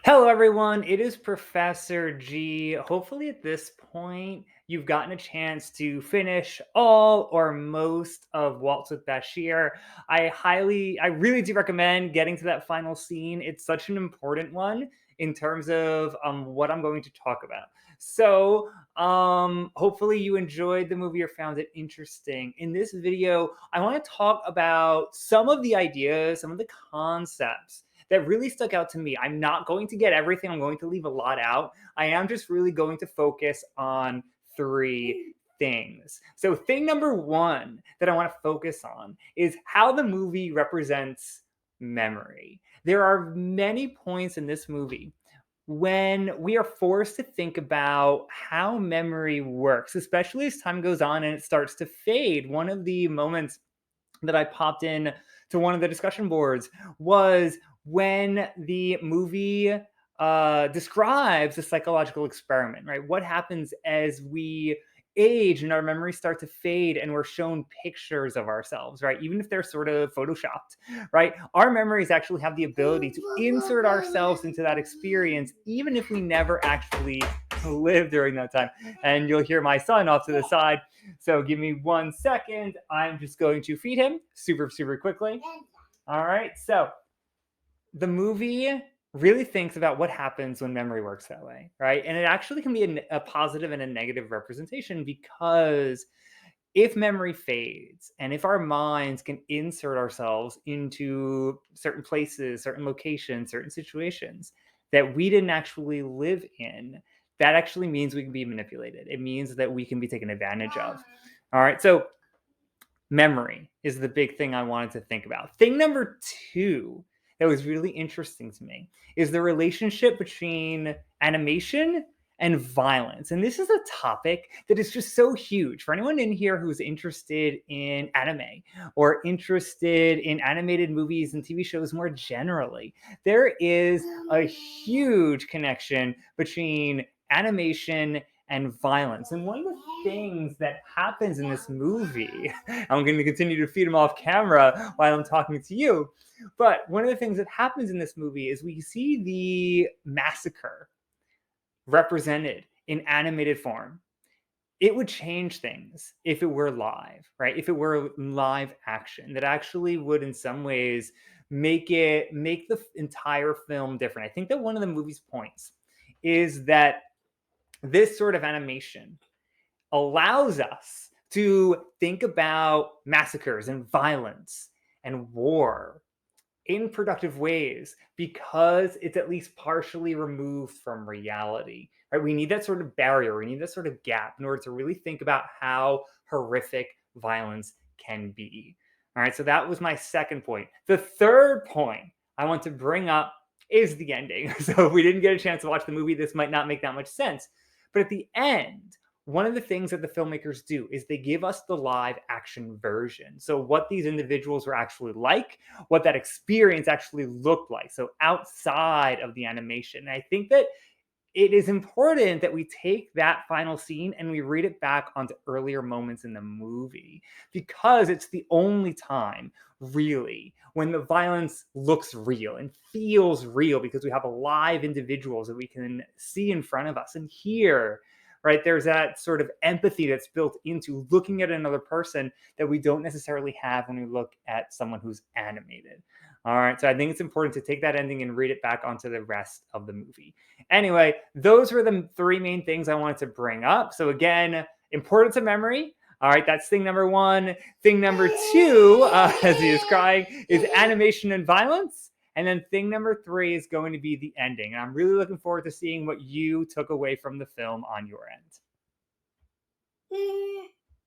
Hello, everyone. It is Professor G. Hopefully, at this point, you've gotten a chance to finish all or most of Waltz with Bashir. I really do recommend getting to that final scene. It's such an important one in terms of what I'm going to talk about. So, hopefully, you enjoyed the movie or found it interesting. In this video, I want to talk about some of the ideas, some of the concepts that really stuck out to me. I'm not going to get everything, I'm going to leave a lot out. I am just really going to focus on three things. So, thing number one that I want to focus on is how the movie represents memory. There are many points in this movie when we are forced to think about how memory works, especially as time goes on and it starts to fade. One of the moments that I popped in to one of the discussion boards was when the movie describes a psychological experiment, right? What happens as we age and our memories start to fade and we're shown pictures of ourselves, right? Even if they're sort of photoshopped, right? Our memories actually have the ability to insert ourselves into that experience, even if we never actually lived during that time. And you'll hear my son off to the side. So give me 1 second. I'm just going to feed him super, super quickly. All right. So the movie really thinks about what happens when memory works that way, right? And it actually can be a positive and a negative representation because if memory fades and if our minds can insert ourselves into certain places, certain locations, certain situations that we didn't actually live in, that actually means we can be manipulated. It means that we can be taken advantage of. All right. So memory is the big thing I wanted to think about. Thing number two that was really interesting to me is the relationship between animation and violence. And this is a topic that is just so huge for anyone in here who's interested in anime or interested in animated movies and TV shows more generally. There is a huge connection between animation and violence. And one of the things that happens in this movie, I'm going to continue to feed him off camera while I'm talking to you, but one of the things that happens in this movie is we see the massacre represented in animated form. It would change things if it were live, right? If it were live action, that actually would in some ways make the entire film different. I think that one of the movie's points is that this sort of animation allows us to think about massacres and violence and war in productive ways because it's at least partially removed from reality. Right? We need that sort of barrier, we need that sort of gap in order to really think about how horrific violence can be. All right, so that was my second point. The third point I want to bring up is the ending. So if we didn't get a chance to watch the movie, this might not make that much sense. But at the end, one of the things that the filmmakers do is they give us the live action version. So what these individuals were actually like, what that experience actually looked like. So outside of the animation. And I think that it is important that we take that final scene and we read it back onto earlier moments in the movie because it's the only time really when the violence looks real and feels real because we have live individuals that we can see in front of us and hear, right? There's that sort of empathy that's built into looking at another person that we don't necessarily have when we look at someone who's animated. All right, so I think it's important to take that ending and read it back onto the rest of the movie. Anyway, those were the three main things I wanted to bring up. So again, importance of memory. All right, that's thing number one. Thing number two, as he is crying, is animation and violence. And then thing number three is going to be the ending. And I'm really looking forward to seeing what you took away from the film on your end.